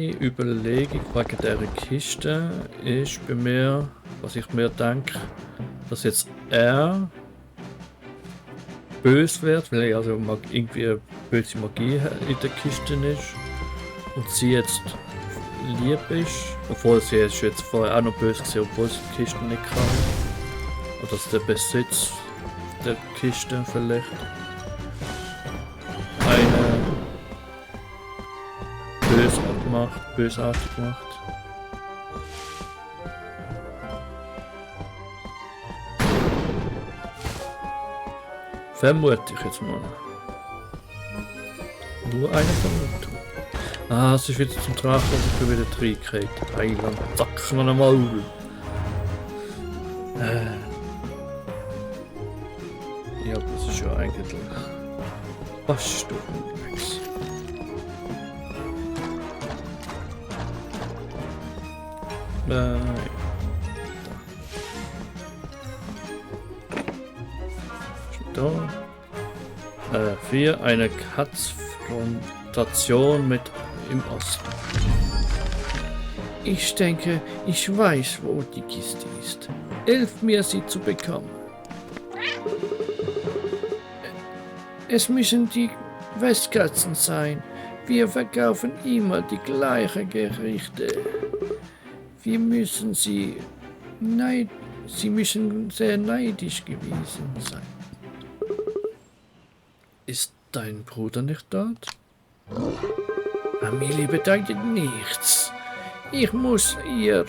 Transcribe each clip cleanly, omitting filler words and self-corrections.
Meine Überlegung wegen dieser Kiste ist bei mir, was ich mir denke, dass jetzt er böse wird, weil er also irgendwie böse Magie in der Kiste ist und sie jetzt lieb ist, obwohl sie ist jetzt vorher auch noch böse gewesen, obwohl sie die Kiste nicht kann. Oder dass der Besitz der Kiste vielleicht eine bösartig macht. Vermute ich jetzt mal. Nur eine Vermutung. Ah, es ist wieder zum Drachen und ich bin wieder reingekriegt. Heiland, zack, man am Maul. Ja, das ist ja eigentlich fast unterwegs. Da. 4. Eine Konfrontation mit im Osten. Ich denke, ich weiß, wo die Kiste ist. Hilf mir, sie zu bekommen. Es müssen die Westkatzen sein. Wir verkaufen immer die gleichen Gerichte. Wir müssen sie müssen sehr neidisch gewesen sein. Ist dein Bruder nicht dort? Familie bedeutet nichts. Ich muss ihr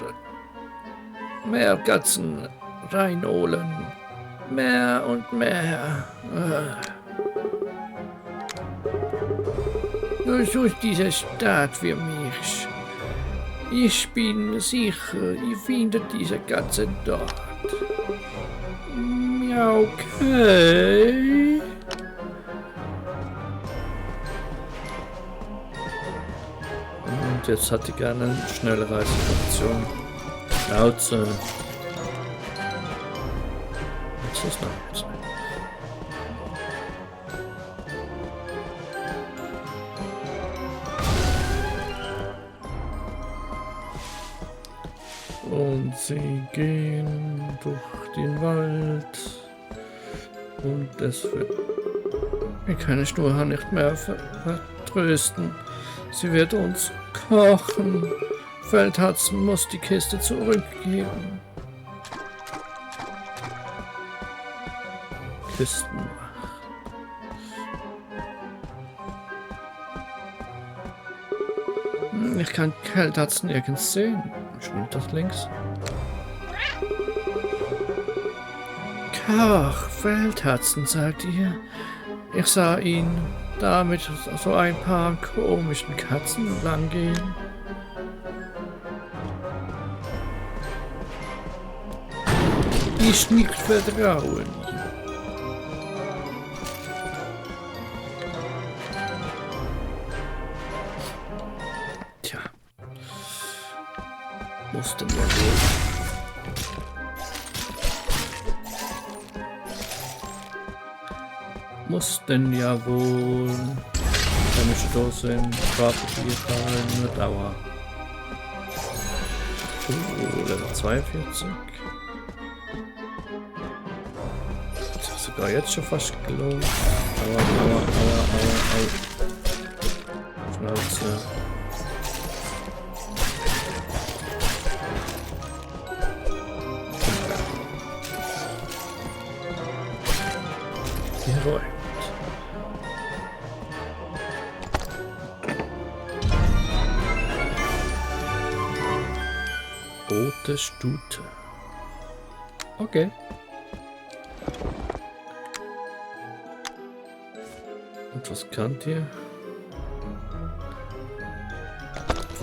mehr Katzen reinholen. Mehr und mehr. Nur so ist diese Stadt für mich. Ich bin sicher, ihr findet diese Katze dort. Okay. Und jetzt hat die gerne eine schnelle Reisestation. Schnauze. Was ist noch jetzt? Und sie gehen durch den Wald und es wird... Wir können Schnurrhaar nicht mehr vertrösten. Sie wird uns kochen. Feldhatzen muss die Kiste zurückgeben. Kistenwacht. Ich kann Feldhatzen nirgends sehen. Stimmt das links? Ach, Feldhatzen, sagt ihr. Ich sah ihn da mit so ein paar komischen Katzen langgehen. Ich nicht vertrauen. Tja. Mussten wir wohl. Mussten ja wohl. Wenn ich da sind, Sprachpapier fallen, nur Dauer. Level 42. Das ist sogar jetzt schon fast gelohnt. Aua. Schnauze. Jawohl. Rote Stute. Okay. Und was könnt ihr?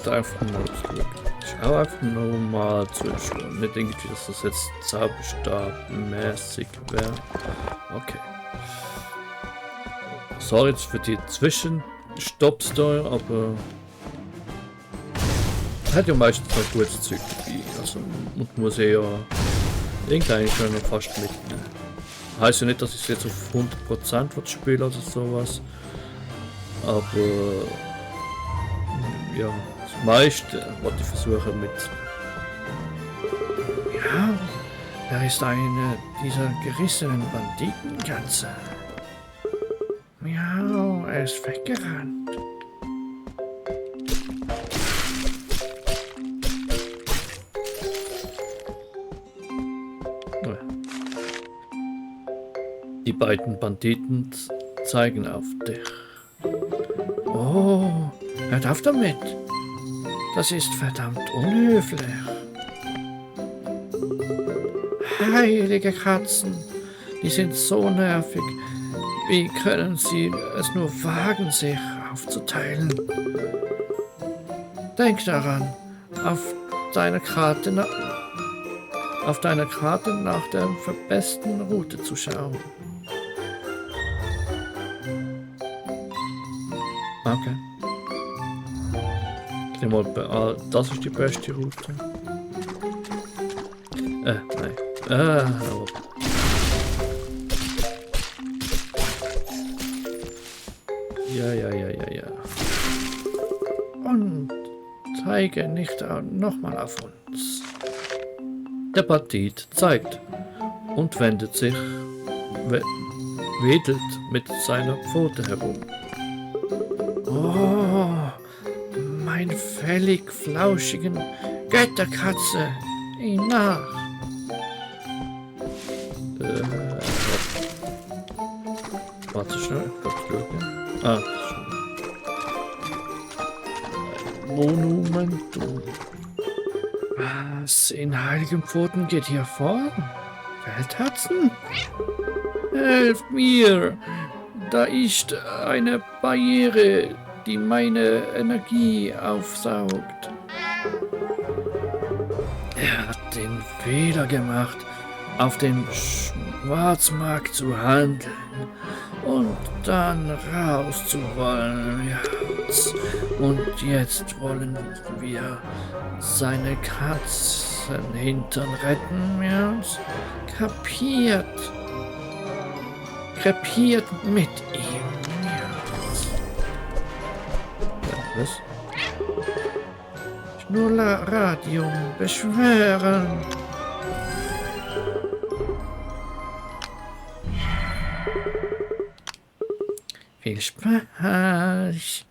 Oder einfach nur zurück. Ich auch einfach nur mal zwischendurch. Nicht irgendwie, dass das jetzt Zauberstab-mäßig wäre. Okay. Sorry jetzt für die Zwischenstopps da, aber hat ja meistens noch gutes Zeug dabei. Also man muss ja irgendeinen schon noch fast mitnehmen. Heißt ja nicht, dass ich es jetzt auf 100% spiele oder sowas. Aber ja, Das meiste, was ich versuche mit. Ja, da ist eine dieser gerissenen Banditenkatze. Miau, er ist weggerannt. Die beiden Banditen zeigen auf dich. Oh, hört auf damit. Das ist verdammt unhöflich. Heilige Katzen, die sind so nervig. Wie können sie es nur wagen, sich aufzuteilen? Denk daran, auf deiner Karte nach der besten Route zu schauen. Okay. Ich nehme mal, das ist die beste Route. Nein. Oh. Ja. Und zeige nicht nochmal auf uns. Der Bandit zeigt und wendet sich, wedelt mit seiner Pfote herum. Oh, mein fällig flauschigen Götterkatze, ihm nach. Warte schnell, ich glaub, schauen. Ah, schon. Monumentum. Was in heiligen Pfoten geht hier vor? Feldherzen? Helft mir! Da ist eine Barriere, die meine Energie aufsaugt. Er hat den Fehler gemacht, auf dem Schwarzmarkt zu handeln und dann raus zu wollen. Ja. Und jetzt wollen wir seine Katzenhintern retten. Ja. Kapiert? Krepiert mit ihm. Ja. Was? Schnurradium beschwören. Viel Spaß.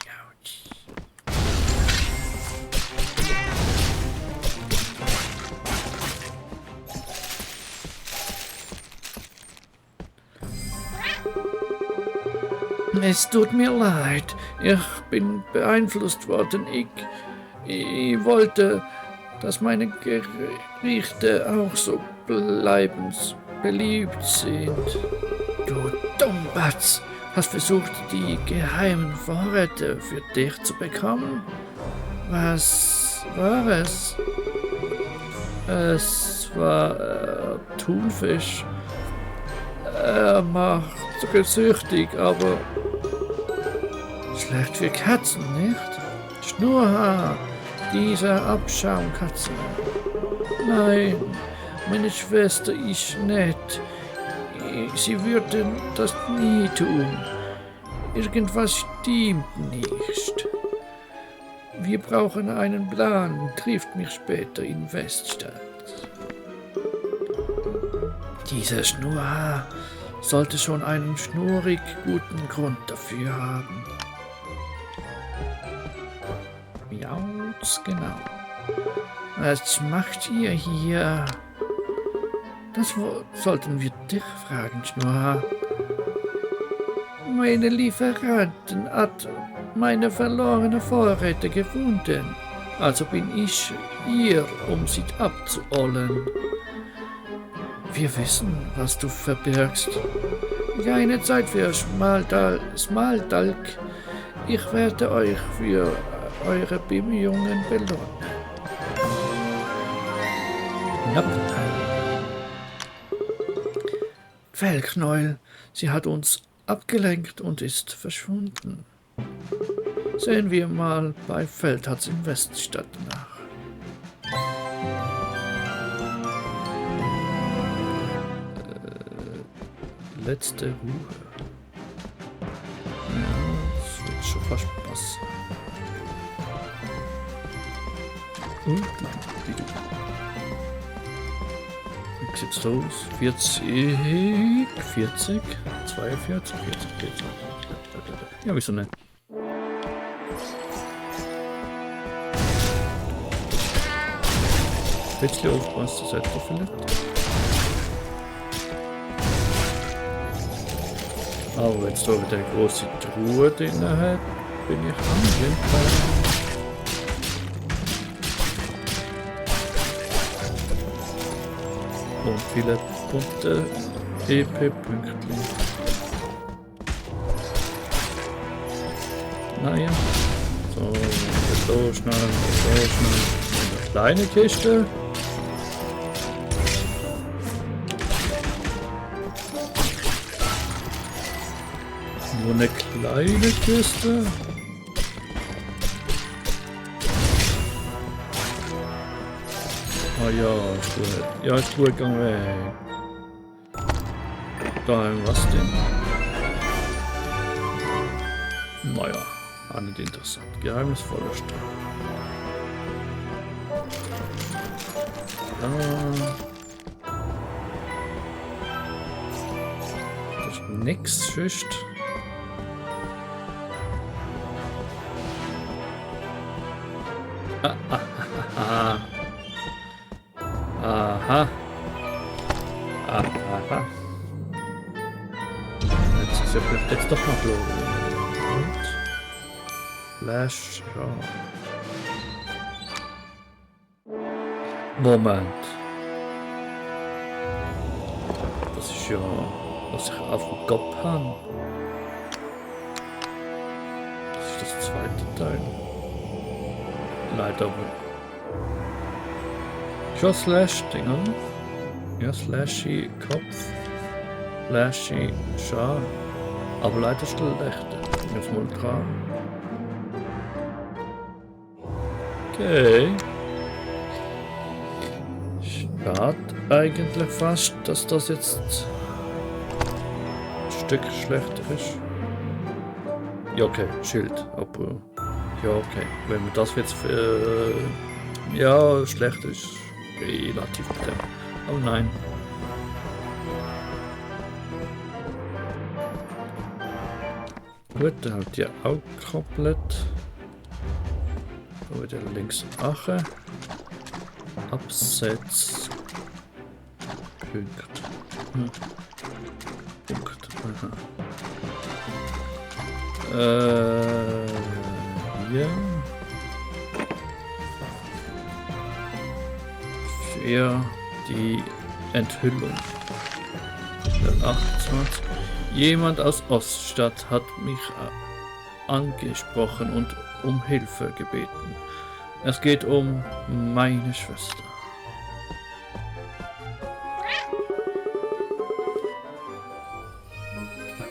Es tut mir leid, ich bin beeinflusst worden. Ich wollte, dass meine Gerichte auch so beliebt sind. Du Dummbatz, hast versucht, die geheimen Vorräte für dich zu bekommen? Was war es? Es war Thunfisch. Er macht sogar süchtig, aber schlecht für Katzen, nicht? Schnurrhaar, diese Abschaumkatze. Nein, meine Schwester ist nett. Sie würde das nie tun. Irgendwas stimmt nicht. Wir brauchen einen Plan. Trifft mich später in Weststadt. Dieser Schnurrhaar sollte schon einen schnurrig guten Grund dafür haben. Miauz, genau. Was macht ihr hier? Das sollten wir dich fragen, Schnurrhaar. Meine Lieferanten hat meine verlorenen Vorräte gefunden. Also bin ich hier, um sie abzuholen. Wir wissen, was du verbirgst. Keine Zeit für Smalltalk. Ich werde euch für eure Bemühungen belohnen. Knapp. Quellknäuel, sie hat uns abgelenkt und ist verschwunden. Sehen wir mal bei Feldharz in Weststadt nach. Letzte Ruhe. Ja, das wird schon fast passen. Wie sieht's aus? 40, 42, 42, 40. Ja, wieso nicht? Ein bisschen aufpassen, das hätte er vielleicht. Aber wenn es da wieder eine große Truhe drin hat, bin ich am Windfall. Und viele bunte EP-Pünktchen. Naja. So, so schnell, so schnell. Eine kleine Kiste. Nur eine kleine Kiste. Ah ja, ist gut. Ja, ist gut, gang weg. Da was denn? Naja, auch nicht interessant. Geheimnisvoller Stadt. Das ist nix, schüsst. Aha. Aha. Jetzt ist ja vielleicht jetzt doch noch los. Und Flash. Ja. Moment. Das ist ja, was ich auf dem Kopf habe. Das ist das zweite Teil. Leider aber. Schon Slash-Dinger. Ja, Slashy Kopf. Flashy Schar. Aber leider schlecht. Jetzt mal dran. Okay. Schade eigentlich fast, dass das jetzt ein Stück schlechter ist. Ja, okay, Schild. Aber ja, okay. Wenn man das jetzt ja, schlecht ist. Relativ mit dem. Oh nein. Gut, dann habt ihr auch komplett. Da wieder links ache. Absatz. Punkt. Punkt. Hier. Für die Enthüllung. 28. Jemand aus Oststadt hat mich angesprochen und um Hilfe gebeten. Es geht um meine Schwester.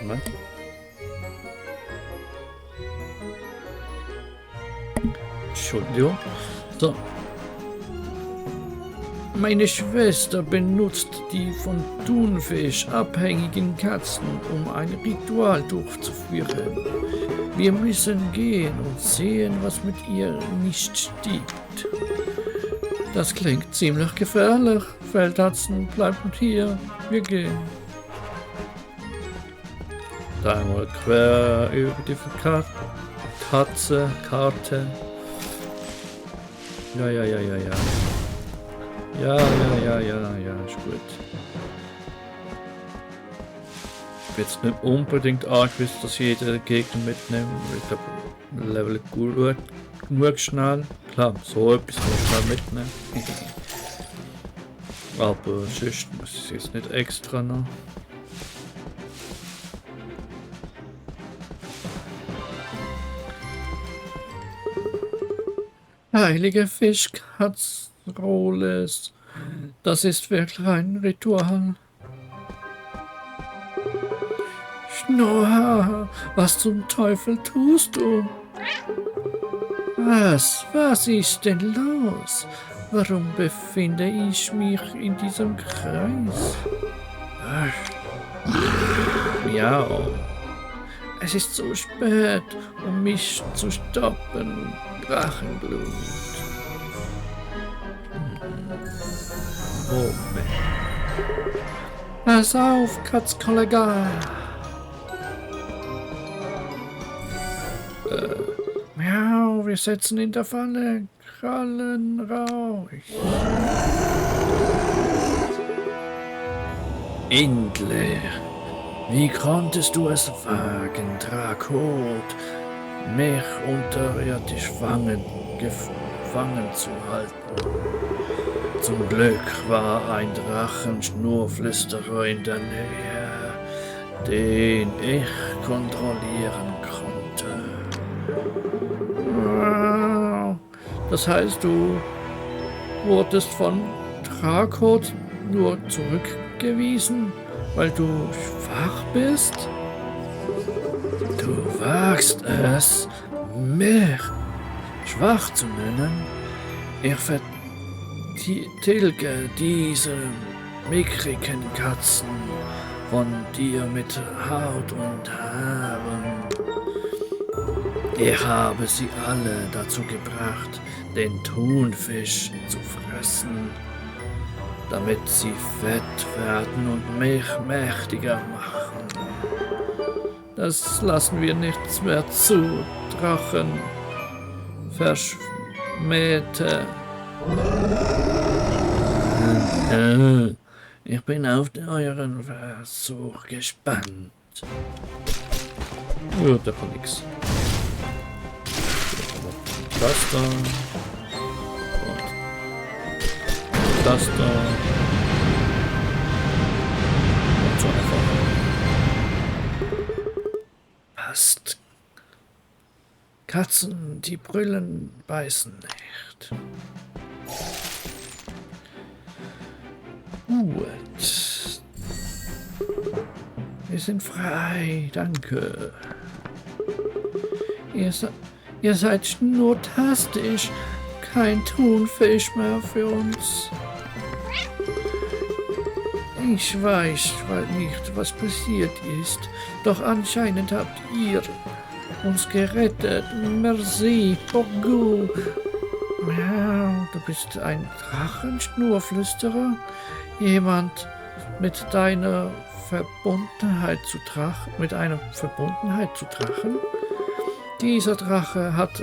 Moment. Entschuldigung. So. Meine Schwester benutzt die von Thunfisch abhängigen Katzen, um ein Ritual durchzuführen. Wir müssen gehen und sehen, was mit ihr nicht stimmt. Das klingt ziemlich gefährlich. Feldhatzen, bleibt hier. Wir gehen. Da einmal quer über die Karte. Ja. Ja, ist gut. Ich bin jetzt nicht unbedingt angewiesen, dass jeder Gegner mitnimmt. Ich glaube, Level gut genug schnell. Klar, so etwas kann ich schnell mitnehmen. Aber sonst muss ich jetzt nicht extra noch. Heilige Fischkatzroles. Das ist wirklich ein Ritual. Schnorr, was zum Teufel tust du? Was ist denn los? Warum befinde ich mich in diesem Kreis? Miau. Es ist so spät, um mich zu stoppen. Drachenblut. Home. Pass auf, Katzkollega. Miau, wir setzen in der Falle. Krallen raus. Endlich! Wie konntest du es wagen, Drakot, mich unterirdisch gefangen zu halten? Zum Glück war ein Drachenschnurflüsterer in der Nähe, den ich kontrollieren konnte. Das heißt, du wurdest von Drakot nur zurückgewiesen, weil du schwach bist? Du wagst es, mich schwach zu nennen? Ich vertilge diese mickrigen Katzen von dir mit Haut und Haaren. Ich habe sie alle dazu gebracht, den Thunfisch zu fressen, damit sie fett werden und mich mächtiger machen. Das lassen wir nichts mehr zu, Drachen. Verschmähte. Ich bin auf euren Versuch gespannt. Ja, da kann nix. Das da. Und das da. Und so einfach. Passt. Katzen, die brüllen, beißen nicht. Gut. Wir sind frei, danke. Ihr seid schnurtastisch. Kein Thunfisch mehr für uns. Ich weiß nicht, was passiert ist, doch anscheinend habt ihr uns gerettet. Merci beaucoup. Ja, du bist ein Drachenschnurflüsterer? Jemand mit deiner Verbundenheit zu Drachen? Dieser Drache hat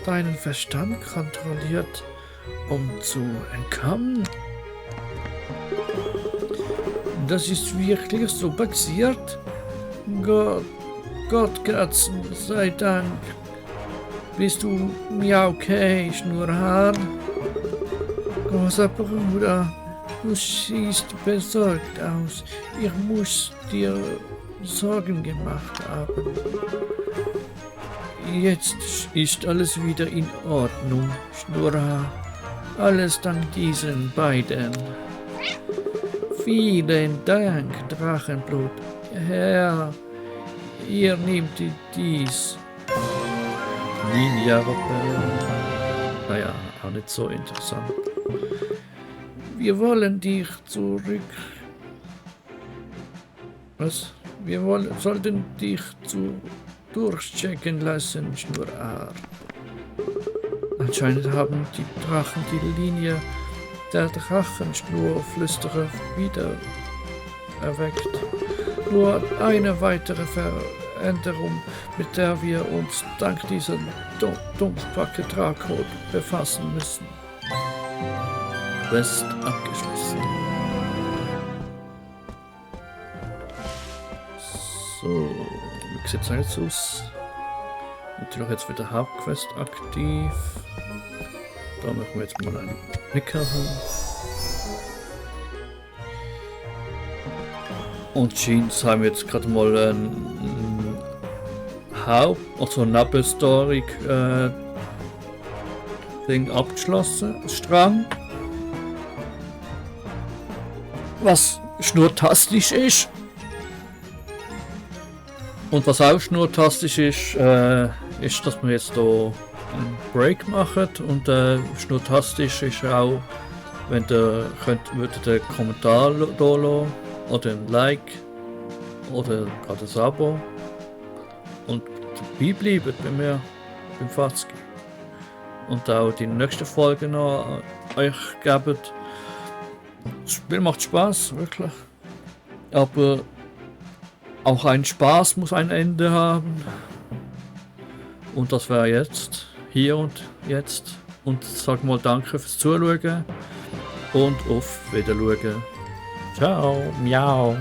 deinen Verstand kontrolliert, um zu entkommen. Das ist wirklich so passiert? Gott, Katzen, sei Dank. Bist du mir okay, Schnurrhaar? Großer Bruder, du siehst besorgt aus. Ich muss dir Sorgen gemacht haben. Jetzt ist alles wieder in Ordnung, Schnurrhaar. Alles dank diesen beiden. Vielen Dank, Drachenblut. Herr, ihr nehmt dies. Ninja naja, auch nicht so interessant. Wir wollen dich zurück. Was? Sollten dich durchchecken lassen, Schnurrhaar. Anscheinend haben die Drachen die Linie der Drachenschnurflüsterer wieder erweckt. Nur eine weitere Veränderung, mit der wir uns dank dieser Dumpfbacke Drakot befassen müssen. Quest abgeschlossen. So, wie sieht es jetzt aus? Natürlich jetzt wieder Hauptquest aktiv. Da machen wir jetzt mal einen Blick haben. Und Jeans haben wir jetzt gerade mal ein also Nabelstory Ding abgeschlossen. Strang. Was schnurtastisch ist. Und was auch schnurtastisch ist, ist, dass wir jetzt hier einen Break machen. Und schnurtastisch ist auch, wenn ihr würdet einen Kommentar da lassen, oder ein Like, oder gerade ein Abo. Und dabei bleiben bei mir, beim Fazki. Und auch die nächste Folge noch euch geben. Das Spiel macht Spaß, wirklich. Aber auch ein Spaß muss ein Ende haben. Und das wäre jetzt, hier und jetzt. Und sag mal danke fürs Zuschauen und auf Wiedersehen. Ciao, miau.